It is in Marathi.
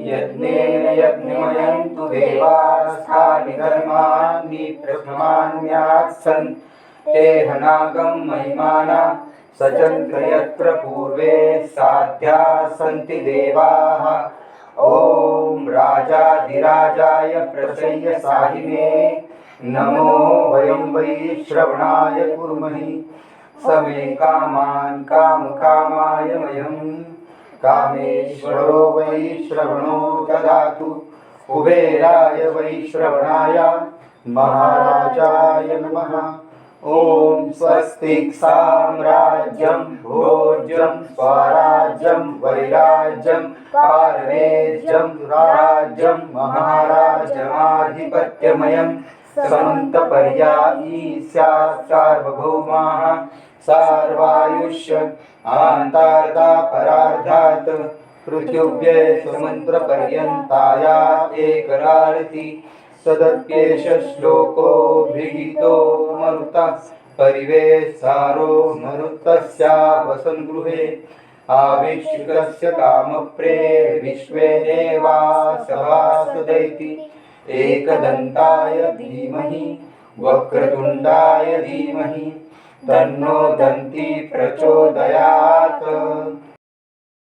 यज्ञेन यज्ञमयन्तु देवास्थानि धर्माणि प्रथमान्यात्सन् ते हनागं महिमाना सचन्त यत्र पूर्वे साध्या सन्ति देवाः। ॐ राजाधिराजाय प्रसय्य साहिने नमो वयं वै श्रवणाय कुर्महि समे कामान् कामकामाय मह्यं कामेश्वरो वै श्रवणो ददातु कुबेराय वै श्रवणाय महाराजाय नमः। ॐ स्वस्तिक साम्राज्यं भोज्यं स्वराज्यं वैराज्यं पारमेज्यं राज्यं महाराजमाधिपत्यमयं समन्तपर्यायी स्यात् सार्वभौमाः सार्वायुष्य आन्तार्धा परार्धात् पृथिव्ये समुद्रपर्यन्ताया एकराळति सदप्येष श्लोकोऽभिहितो मरुतः परिवेशारो मरुतस्या वसन्गृहे आविष्कृतस्य कामप्रे विश्वे देवा सभासदैति एकदन्ताय धीमहि वक्रतुण्डाय धीमहि तन्नो दन्ती प्रचोदयात्।